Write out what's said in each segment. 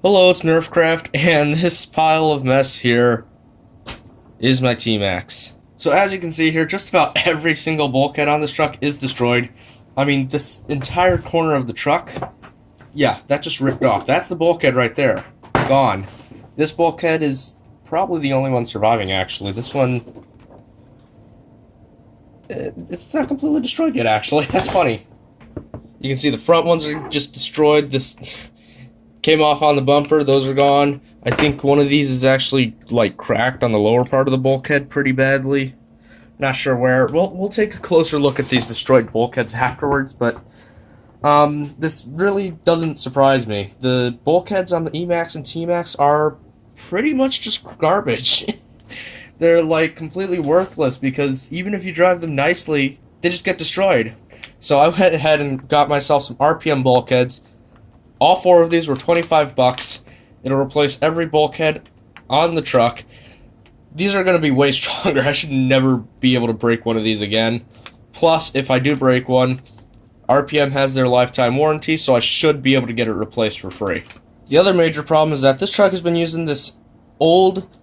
Hello, it's Nerfcraft, and this pile of mess here is my T-maxx. So as you can see here, just about every single bulkhead on this truck is destroyed. I mean, this entire corner of the truck, yeah, that just ripped off. That's the bulkhead right there. Gone. This bulkhead is probably the only one surviving, actually. This one, it's not completely destroyed yet, actually. That's funny. You can see the front ones are just destroyed. This came off on the bumper. Those are gone. I think one of these is actually, like, cracked on the lower part of the bulkhead pretty badly. Not sure where. We'll take a closer look at these destroyed bulkheads afterwards, but this really doesn't surprise me. The bulkheads on the E-maxx and T-maxx are pretty much just garbage. They're, like, completely worthless because even if you drive them nicely, they just get destroyed. So I went ahead and got myself some RPM bulkheads. All four of these were 25 bucks. It'll replace every bulkhead on the truck. These are going to be way stronger. I should never be able to break one of these again. Plus, if I do break one, RPM has their lifetime warranty, so I should be able to get it replaced for free. The other major problem is that this truck has been using this old,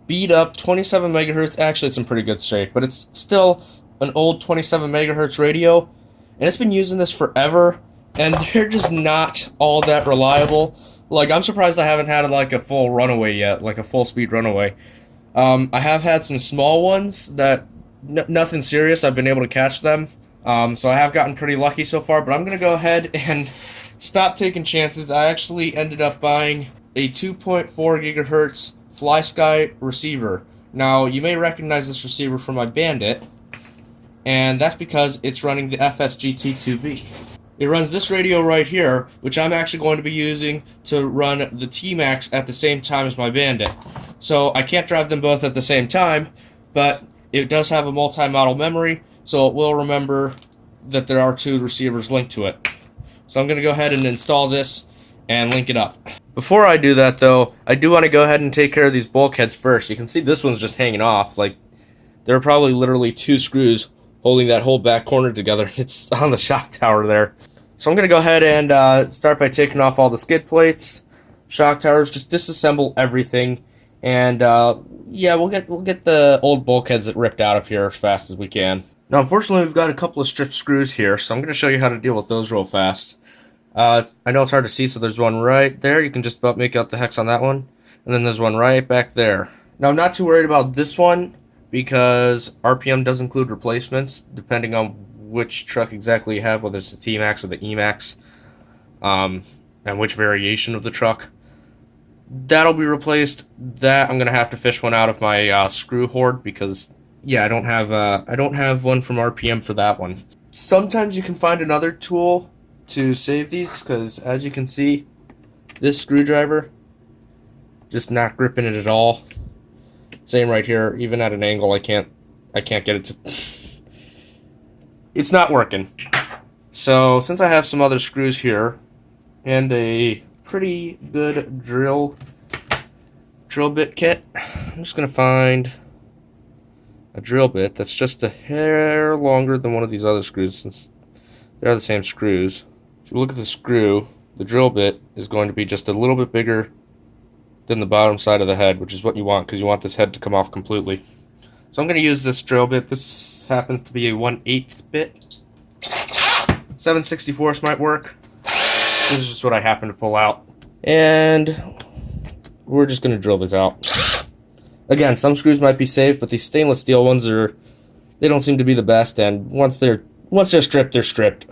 beat-up 27 megahertz. Actually, it's in pretty good shape, but it's still an old 27 megahertz radio, and it's been using this forever, and they're just not all that reliable. Like, I'm surprised I haven't had, like, a full runaway yet, like a full-speed runaway. I have had some small ones that, nothing serious, I've been able to catch them. So I have gotten pretty lucky so far, but I'm going to go ahead and stop taking chances. I actually ended up buying a 2.4 gigahertz FlySky receiver. Now, you may recognize this receiver from my Bandit, and that's because it's running the FSGT2B. It runs this radio right here, which I'm actually going to be using to run the T-maxx at the same time as my Bandit. So I can't drive them both at the same time, but it does have a multi-model memory, so it will remember that there are two receivers linked to it. So I'm going to go ahead and install this and link it up. Before I do that, though, I do want to go ahead and take care of these bulkheads first. You can see this one's just hanging off. Like, there are probably literally two screws holding that whole back corner together. It's on the shock tower there. So I'm going to go ahead and start by taking off all the skid plates, shock towers, just disassemble everything. And yeah, we'll get the old bulkheads that ripped out of here as fast as we can. Now, unfortunately, we've got a couple of strip screws here, so I'm going to show you how to deal with those real fast. I know it's hard to see, so there's one right there. You can just about make out the hex on that one. And then there's one right back there. Now, I'm not too worried about this one because RPM does include replacements, depending on which truck exactly you have, whether it's the T-maxx or the E-maxx, and which variation of the truck. That'll be replaced. That I'm gonna have to fish one out of my screw hoard because, yeah, I don't have one from RPM for that one. Sometimes you can find another tool to save these because, as you can see, this screwdriver just not gripping it at all. Same right here. Even at an angle, I can't get it to. It's not working. So since I have some other screws here and a pretty good drill bit kit, I'm just gonna find a drill bit that's just a hair longer than one of these other screws, since they're the same screws. If you look at the screw, the drill bit is going to be just a little bit bigger than the bottom side of the head, which is what you want because you want this head to come off completely. So I'm going to use this drill bit. This happens to be a 1/8 bit. 7/64 might work. This is just what I happen to pull out. And we're just going to drill this out. Again, some screws might be safe, but these stainless steel ones they don't seem to be the best, and once they're stripped, they're stripped.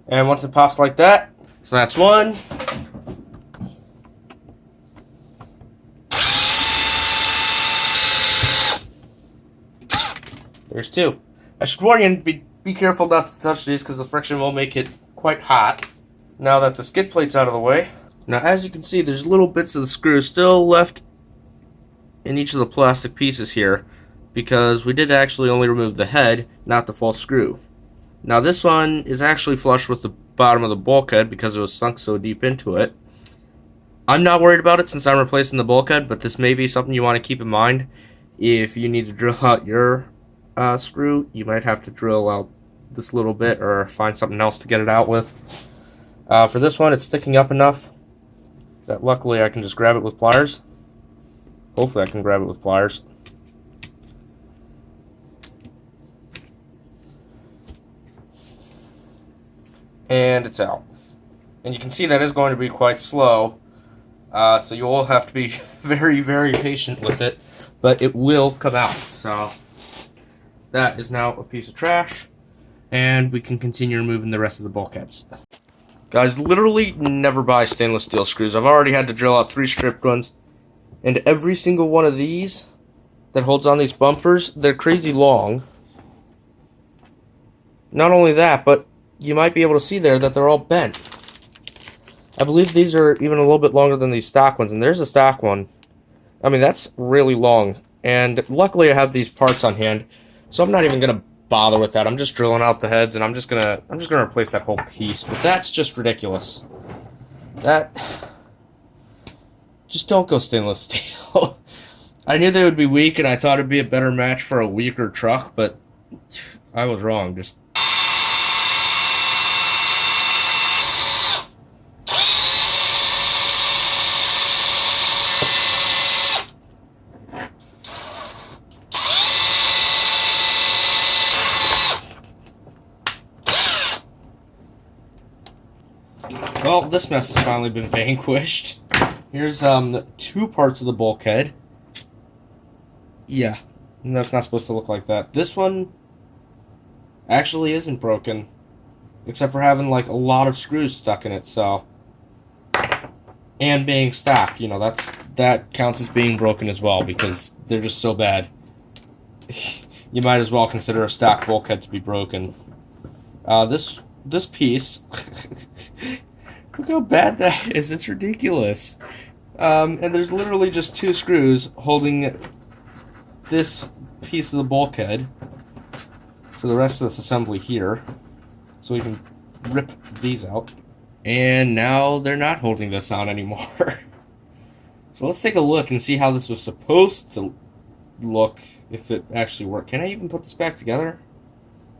And once it pops like that, so that's one. There's two. I should warn you, be careful not to touch these because the friction will make it quite hot. Now that the skid plate's out of the way. Now, as you can see, there's little bits of the screw still left in each of the plastic pieces here because we did actually only remove the head, not the full screw. Now this one is actually flush with the bottom of the bulkhead because it was sunk so deep into it. I'm not worried about it since I'm replacing the bulkhead, but this may be something you want to keep in mind if you need to drill out your screw, you might have to drill out this little bit or find something else to get it out with. For this one, it's sticking up enough that luckily I can just grab it with pliers. Hopefully I can grab it with pliers. And it's out. And you can see that is going to be quite slow. So you will have to be very, very patient with it. But it will come out. So that is now a piece of trash. And we can continue removing the rest of the bulkheads. Guys, literally never buy stainless steel screws. I've already had to drill out 3 stripped ones. And every single one of these that holds on these bumpers, they're crazy long. Not only that, but you might be able to see there that they're all bent. I believe these are even a little bit longer than these stock ones, and there's a stock one. I mean, that's really long. And luckily I have these parts on hand, so I'm not even gonna bother with that. I'm just drilling out the heads, and I'm just gonna replace that whole piece. But that's just ridiculous. Just don't go stainless steel. I knew they would be weak, and I thought it'd be a better match for a weaker truck, but I was wrong. Just well, this mess has finally been vanquished. Here's 2 parts of the bulkhead. Yeah, that's not supposed to look like that. This one actually isn't broken, except for having like a lot of screws stuck in it. So, and being stock, you know, that counts as being broken as well because they're just so bad. You might as well consider a stock bulkhead to be broken. This piece. Look how bad that is. It's ridiculous. And there's literally just 2 screws holding this piece of the bulkhead. So the rest of this assembly here. So we can rip these out. And now they're not holding this on anymore. So let's take a look and see how this was supposed to look if it actually worked. Can I even put this back together?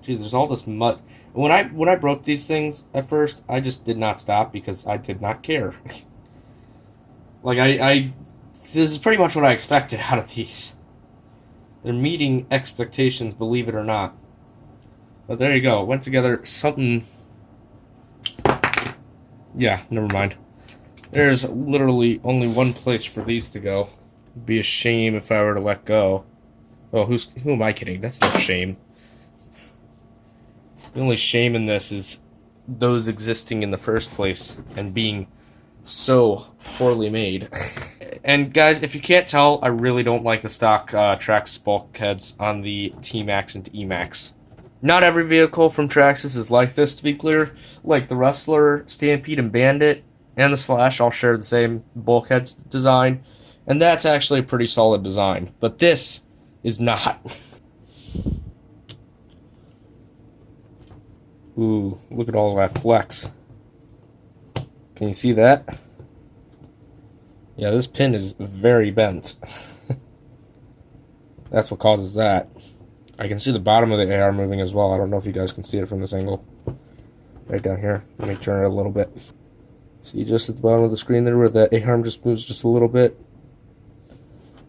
Jeez, there's all this mud. When I broke these things at first, I just did not stop because I did not care. Like this is pretty much what I expected out of these. They're meeting expectations, believe it or not. But there you go. It went together something. Yeah, never mind. There's literally only one place for these to go. It'd be a shame if I were to let go. Oh, who am I kidding? That's no shame. The only shame in this is those existing in the first place and being so poorly made. And guys, if you can't tell, I really don't like the stock Traxxas bulkheads on the T-maxx and E-maxx. Not every vehicle from Traxxas is like this, to be clear. Like the Rustler, Stampede, and Bandit, and the Slash all share the same bulkheads design. And that's actually a pretty solid design. But this is not. Ooh, look at all of that flex. Can you see that? Yeah, this pin is very bent. That's what causes that. I can see the bottom of the AR moving as well. I don't know if you guys can see it from this angle. Right down here. Let me turn it a little bit. See just at the bottom of the screen there where the A-arm just moves just a little bit?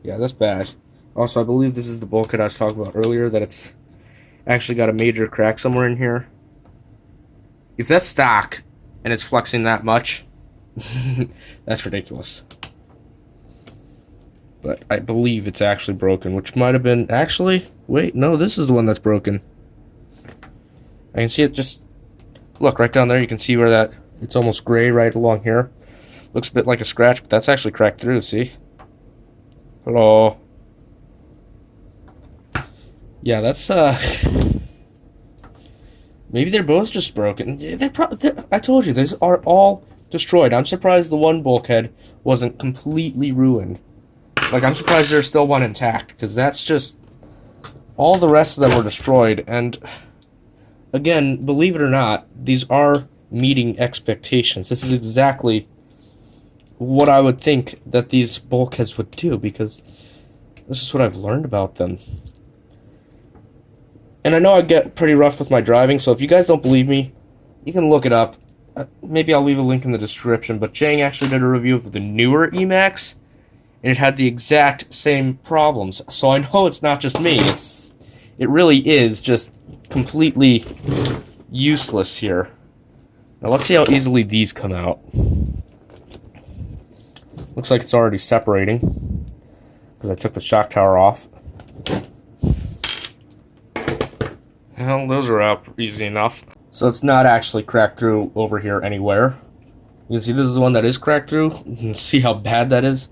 Yeah, that's bad. Also, I believe this is the bulkhead I was talking about earlier, that it's actually got a major crack somewhere in here. If that's stock and it's flexing that much, that's ridiculous. But I believe it's actually broken, which might have been... Actually, wait, no, this is the one that's broken. I can see it just... Look, right down there, you can see where that... It's almost gray right along here. Looks a bit like a scratch, but that's actually cracked through, see? Hello. Yeah, that's, maybe they're both just broken. I told you, these are all destroyed. I'm surprised the one bulkhead wasn't completely ruined. Like, I'm surprised there's still one intact, because that's just... All the rest of them were destroyed, and... Again, believe it or not, these are meeting expectations. This is exactly what I would think that these bulkheads would do, because this is what I've learned about them. And I know I get pretty rough with my driving, so if you guys don't believe me, you can look it up. Maybe I'll leave a link in the description, but Jang actually did a review of the newer T-maxx, and it had the exact same problems. So I know it's not just me. It really is just completely useless here. Now let's see how easily these come out. Looks like it's already separating because I took the shock tower off. Well, those are out easy enough. So it's not actually cracked through over here anywhere. You can see this is the one that is cracked through. You can see how bad that is.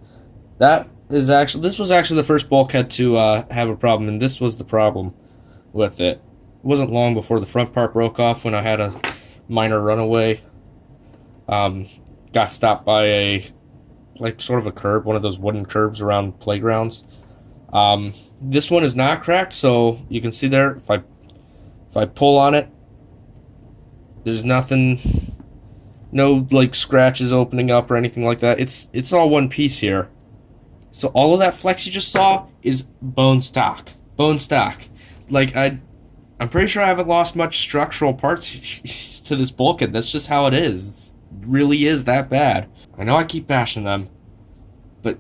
This was actually the first bulkhead to have a problem, and this was the problem with it. It wasn't long before the front part broke off when I had a minor runaway. Got stopped by a, like, sort of a curb, one of those wooden curbs around playgrounds. This one is not cracked, so you can see there, if I pull on it, there's nothing, no like scratches opening up or anything like that. It's all one piece here. So all of that flex you just saw is bone stock. Bone stock. Like I'm pretty sure I haven't lost much structural parts to this bulkhead. That's just how it is. It really is that bad. I know I keep bashing them, but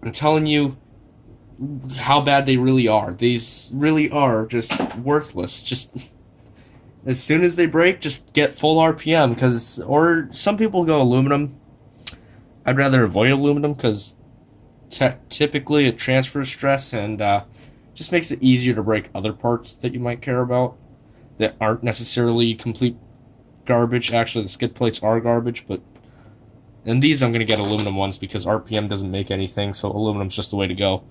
I'm telling you how bad they really are. These really are just worthless. Just as soon as they break, just get full RPM, or some people go aluminum. I'd rather avoid aluminum because typically it transfers stress and just makes it easier to break other parts that you might care about that aren't necessarily complete garbage. Actually, the skid plates are garbage, and these I'm going to get aluminum ones because RPM doesn't make anything, so aluminum's just the way to go.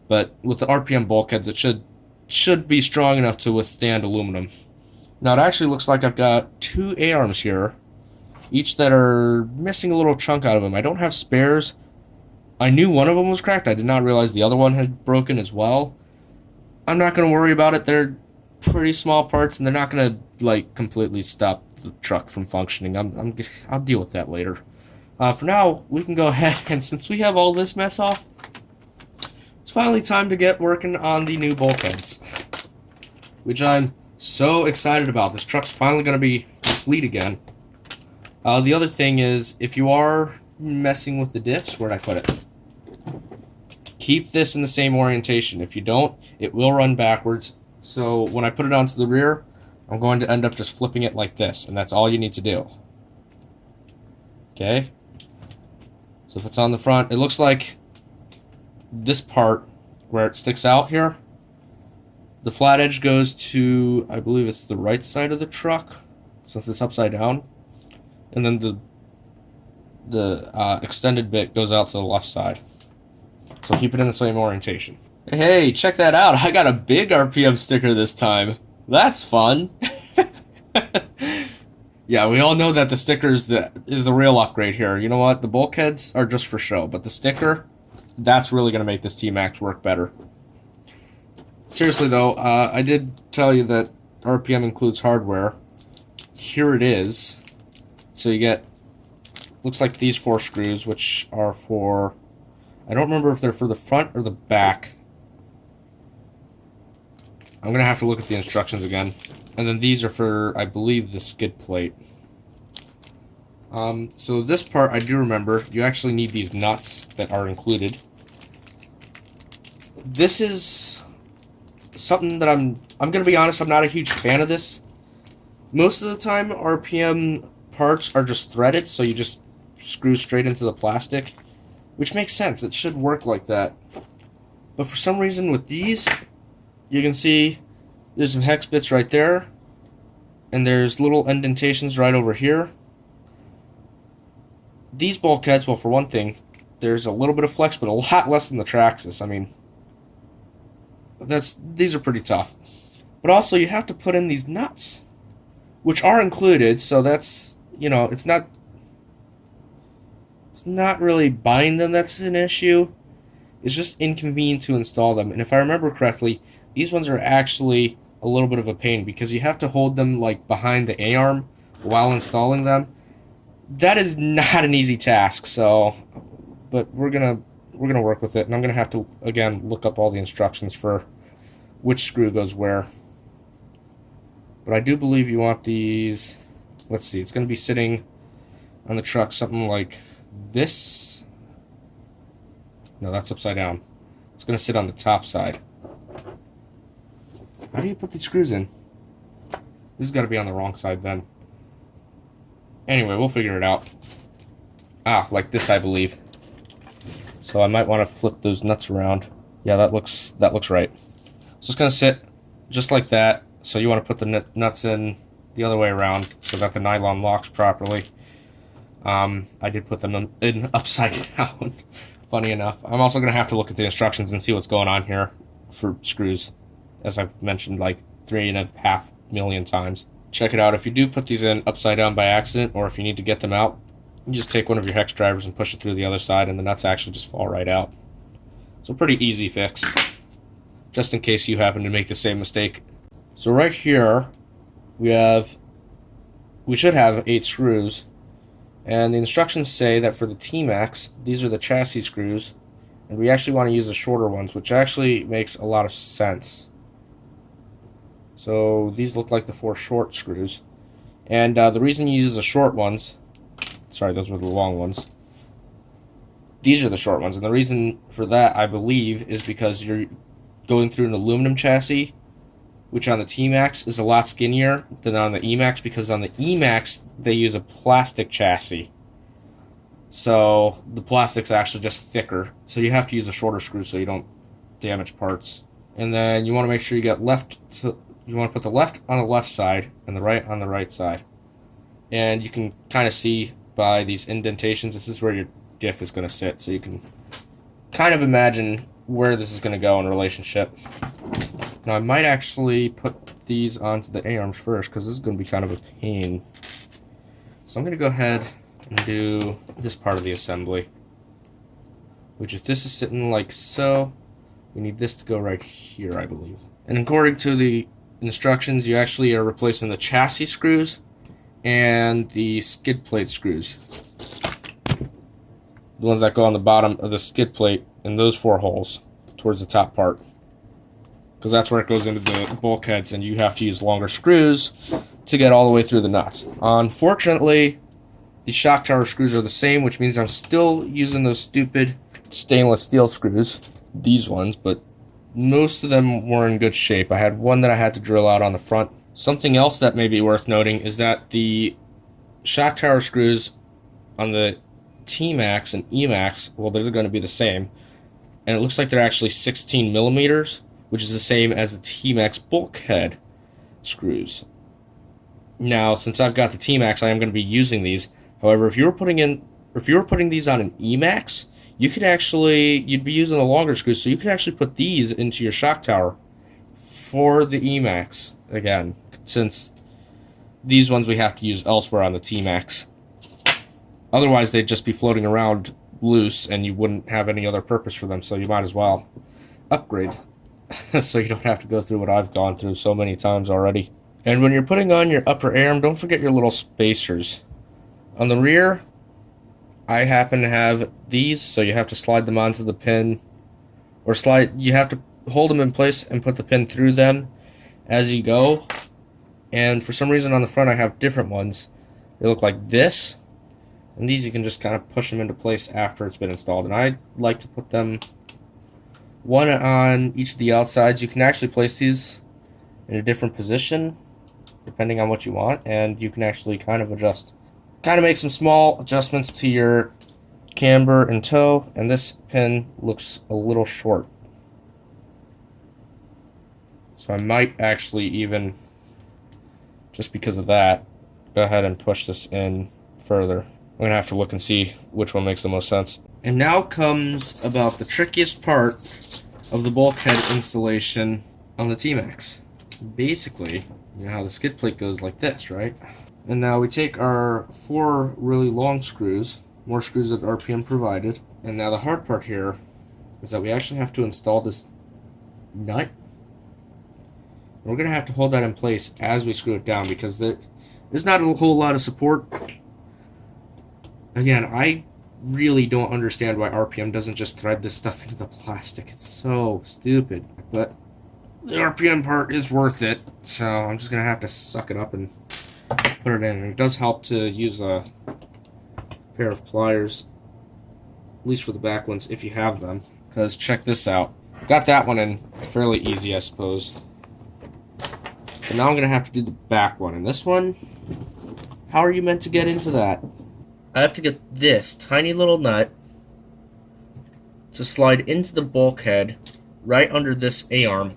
But with the RPM bulkheads, it should be strong enough to withstand aluminum. Now, it actually looks like I've got 2 A-arms here, each that are missing a little chunk out of them. I don't have spares. I knew one of them was cracked. I did not realize the other one had broken as well. I'm not going to worry about it. They're pretty small parts, and they're not going to, like, completely stop the truck from functioning. I'll deal with that later. For now, we can go ahead, and since we have all this mess off, it's finally time to get working on the new bulkheads, which I'm so excited about. This truck's finally going to be complete again. The other thing is, if you are messing with the diffs, where'd I put it? Keep this in the same orientation. If you don't, it will run backwards. So when I put it onto the rear, I'm going to end up just flipping it like this, and that's all you need to do. Okay? So if it's on the front, it looks like this part where it sticks out here, the flat edge goes to, I believe it's the right side of the truck, since it's upside down. And then the extended bit goes out to the left side. So keep it in the same orientation. Hey, check that out. I got a big RPM sticker this time. That's fun. Yeah, we all know that the sticker is the real upgrade here. You know what? The bulkheads are just for show, but the sticker, that's really going to make this T-maxx work better. Seriously, though, I did tell you that RPM includes hardware. Here it is. So you get, looks like these 4 screws, which are for, I don't remember if they're for the front or the back. I'm going to have to look at the instructions again. And then these are for, I believe, the skid plate. So this part, I do remember, you actually need these nuts that are included. This is something that I'm going to be honest, I'm not a huge fan of this. Most of the time, RPM parts are just threaded, so you just screw straight into the plastic, which makes sense. It should work like that. But for some reason with these, you can see there's some hex bits right there, and there's little indentations right over here. These bulkheads, well, for one thing, there's a little bit of flex, but a lot less than the Traxxas. I mean, these are pretty tough. But also, you have to put in these nuts, which are included, so that's, you know, it's not really buying them that's an issue. It's just inconvenient to install them. And if I remember correctly, these ones are actually a little bit of a pain because you have to hold them like behind the A-arm while installing them. That is not an easy task, so but we're gonna work with it, and I'm gonna have to again look up all the instructions for which screw goes where. But I do believe you want these, let's see, it's going to be sitting on the truck something like this. No, that's upside down. It's going to sit on the top side. How do you put these screws in? This has got to be on the wrong side then. Anyway, we'll figure it out. Ah, like this, I believe. So I might want to flip those nuts around. Yeah, that looks right. So it's going to sit just like that. So you want to put the nuts in the other way around so that the nylon locks properly. I did put them in upside down. Funny enough. I'm also going to have to look at the instructions and see what's going on here for screws, as I've mentioned like 3.5 million times. Check it out. If you do put these in upside down by accident, or if you need to get them out, you just take one of your hex drivers and push it through the other side, and the nuts actually just fall right out. So pretty easy fix, just in case you happen to make the same mistake. So right here, we should have 8 screws, and the instructions say that for the T-maxx, these are the chassis screws, and we actually want to use the shorter ones, which actually makes a lot of sense. So these look like the 4 short screws, and the reason you use the short ones, sorry, those were the long ones. These are the short ones, and the reason for that, I believe, is because you're going through an aluminum chassis, which on the T-maxx is a lot skinnier than on the E-maxx, because on the E-maxx, they use a plastic chassis. So the plastic's actually just thicker. So you have to use a shorter screw so you don't damage parts. And then you want to make sure you get you want to put the left on the left side and the right on the right side. And you can kind of see by these indentations, this is where your diff is going to sit. So you can kind of imagine where this is going to go in relationship. Now I might actually put these onto the A-arms first, because this is going to be kind of a pain. So I'm going to go ahead and do this part of the assembly, which if this is sitting like so, we need this to go right here, I believe. And according to the instructions, you actually are replacing the chassis screws and the skid plate screws. The ones that go on the bottom of the skid plate in those 4 holes towards the top part. Because that's where it goes into the bulkheads, and you have to use longer screws to get all the way through the nuts. Unfortunately, the shock tower screws are the same, which means I'm still using those stupid stainless steel screws, these ones, but most of them were in good shape. I had one that I had to drill out on the front. Something else that may be worth noting is that the shock tower screws on the T-maxx and E-maxx, well, they're going to be the same, and it looks like they're actually 16 millimeters, which is the same as the T-maxx bulkhead screws. Now, since I've got the T-maxx, I am going to be using these. However, if you were putting these on an E-maxx, you'd be using the longer screws, so you could actually put these into your shock tower for the E-maxx again, since these ones we have to use elsewhere on the T-maxx. Otherwise, they'd just be floating around loose, and you wouldn't have any other purpose for them, so you might as well upgrade. So you don't have to go through what I've gone through so many times already. And when you're putting on your upper arm, don't forget your little spacers. On the rear, I happen to have these, so you have to slide them onto the pin, or you have to hold them in place and put the pin through them as you go. And for some reason on the front I have different ones. They look like this, and these you can just kind of push them into place after it's been installed. And I like to put them one on each of the outsides. You can actually place these in a different position depending on what you want, and you can actually kind of make some small adjustments to your camber and toe. And this pin looks a little short, so I might actually even, just because of that, go ahead and push this in further. I'm gonna have to look and see which one makes the most sense. And now comes about the trickiest part of the bulkhead installation on the T-maxx. Basically, you know how the skid plate goes like this, right? And now we take our 4 really long screws, more screws that RPM provided, and now the hard part here is that we actually have to install this nut. And we're going to have to hold that in place as we screw it down, because there's not a whole lot of support. Again, I really don't understand why RPM doesn't just thread this stuff into the plastic. It's so stupid. But the RPM part is worth it, so I'm just going to have to suck it up and put it in. And it does help to use a pair of pliers, at least for the back ones, if you have them. Because check this out. Got that one in fairly easy, I suppose. But now I'm going to have to do the back one. And this one, how are you meant to get into that? I have to get this tiny little nut to slide into the bulkhead right under this A-arm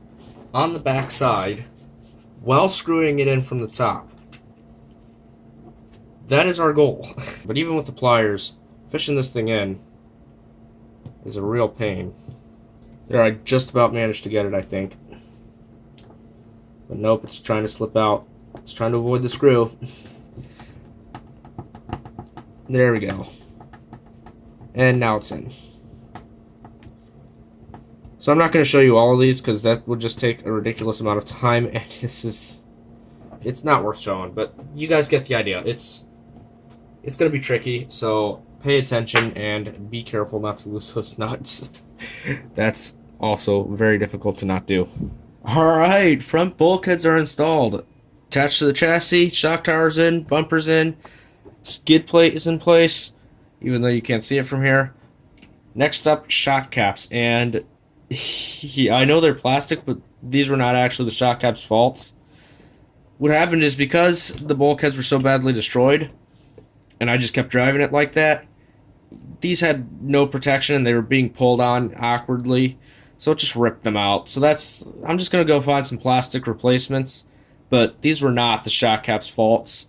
on the back side while screwing it in from the top. That is our goal. But even with the pliers, fishing this thing in is a real pain. There, I just about managed to get it, I think. But nope, it's trying to slip out. It's trying to avoid the screw. There we go. And now it's in. So I'm not going to show you all of these because that would just take a ridiculous amount of time, and it's not worth showing. But you guys get the idea. It's going to be tricky, so pay attention and be careful not to lose those nuts. That's also very difficult to not do. Alright, front bulkheads are installed. Attached to the chassis, shock tower's in, bumper's in, skid plate is in place, even though you can't see it from here. Next up, shock caps, and I know they're plastic, but these were not actually the shock caps' faults. What happened is because the bulkheads were so badly destroyed, and I just kept driving it like that, these had no protection and they were being pulled on awkwardly, so it just ripped them out. So I'm just going to go find some plastic replacements, but these were not the shock caps' faults.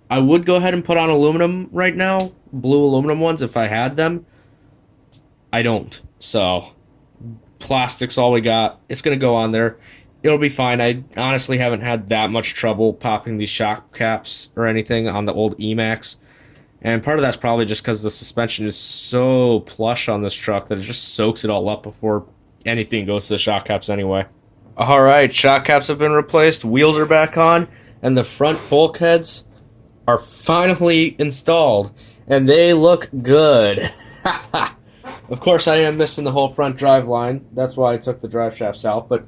I would go ahead and put on aluminum right now, blue aluminum ones if I had them. I don't, so plastic's all we got. It's going to go on there. It'll be fine. I honestly haven't had that much trouble popping these shock caps or anything on the old T-maxx. And part of that's probably just because the suspension is so plush on this truck that it just soaks it all up before anything goes to the shock caps anyway. Alright, shock caps have been replaced, wheels are back on, and the front bulkheads are finally installed. And they look good. Of course, I am missing the whole front drive line. That's why I took the drive shafts out, but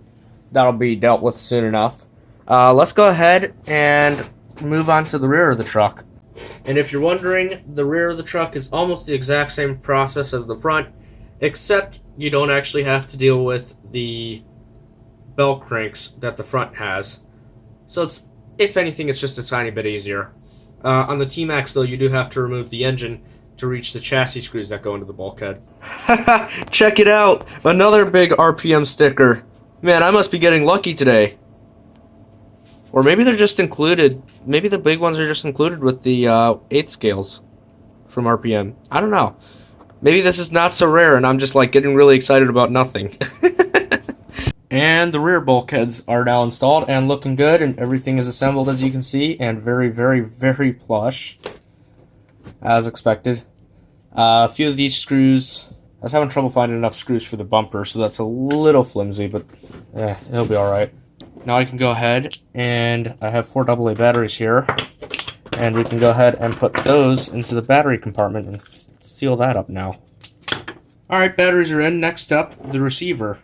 that'll be dealt with soon enough. Let's go ahead and move on to the rear of the truck. And if you're wondering, the rear of the truck is almost the exact same process as the front, except you don't actually have to deal with the belt cranks that the front has. So it's, if anything, it's just a tiny bit easier. On the T-maxx, though, you do have to remove the engine to reach the chassis screws that go into the bulkhead. Check it out! Another big RPM sticker. Man, I must be getting lucky today. Or maybe they're just included. Maybe the big ones are just included with the 8th scales from RPM. I don't know. Maybe this is not so rare and I'm just like getting really excited about nothing. And the rear bulkheads are now installed and looking good, and everything is assembled as you can see, and very, very, very plush, as expected. A few of these screws, I was having trouble finding enough screws for the bumper, so that's a little flimsy, but it'll be alright. Now I can go ahead, and I have 4 AA batteries here, and we can go ahead and put those into the battery compartment and seal that up now. Alright, batteries are in. Next up, the receiver.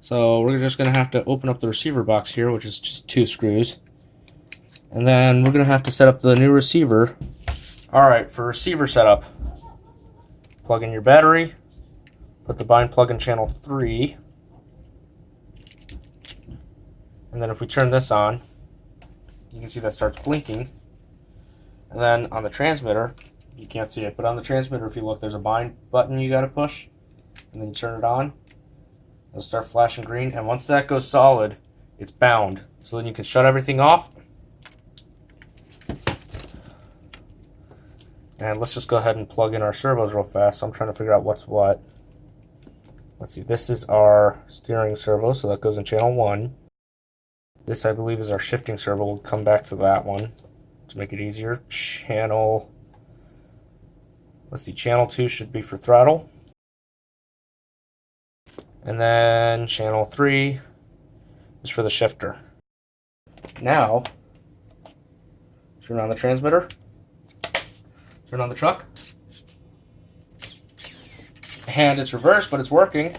So we're just going to have to open up the receiver box here, which is just 2 screws. And then we're going to have to set up the new receiver. Alright, for receiver setup, plug in your battery, put the bind plug in channel 3, and then if we turn this on, you can see that starts blinking. And then on the transmitter, you can't see it, but on the transmitter, if you look, there's a bind button you got to push, and then you turn it on. It'll start flashing green, and once that goes solid, it's bound. So then you can shut everything off. And let's just go ahead and plug in our servos real fast. So I'm trying to figure out what's what. Let's see, this is our steering servo, so that goes in channel 1. This, I believe, is our shifting servo. We'll come back to that one to make it easier. Channel 2 should be for throttle. And then channel 3 is for the shifter. Now, turn on the transmitter, turn on the truck, and it's reversed, but it's working.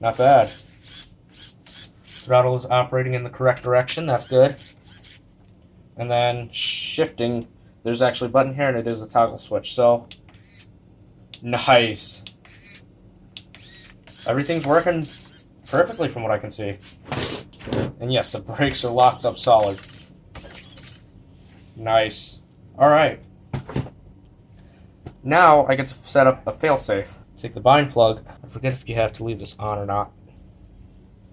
Not bad. Throttle is operating in the correct direction. That's good. And then shifting, there's actually a button here, and it is a toggle switch. So, nice. Everything's working perfectly from what I can see. And yes, the brakes are locked up solid. Nice. Alright. Now I get to set up a failsafe. Take the bind plug. I forget if you have to leave this on or not.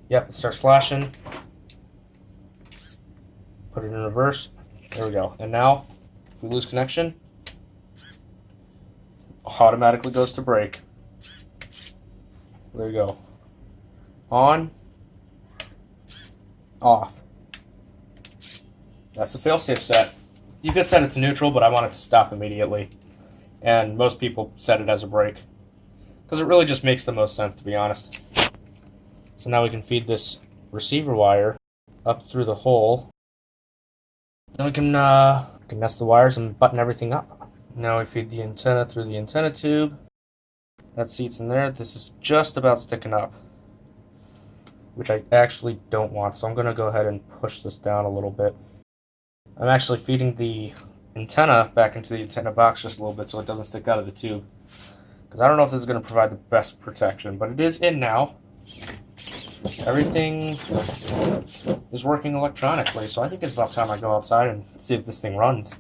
Yep, it starts flashing. Put it in reverse. There we go. And now, if we lose connection, automatically goes to brake. There you go. On. Off. That's the failsafe set. You could set it to neutral, but I want it to stop immediately. And most people set it as a brake, because it really just makes the most sense, to be honest. So now we can feed this receiver wire up through the hole. Then we can nest the wires and button everything up. Now we feed the antenna through the antenna tube. That seat's in there. This is just about sticking up, which I actually don't want, so I'm going to go ahead and push this down a little bit. I'm actually feeding the antenna back into the antenna box just a little bit so it doesn't stick out of the tube, because I don't know if this is going to provide the best protection, but it is in now. Everything is working electronically, so I think it's about time I go outside and see if this thing runs.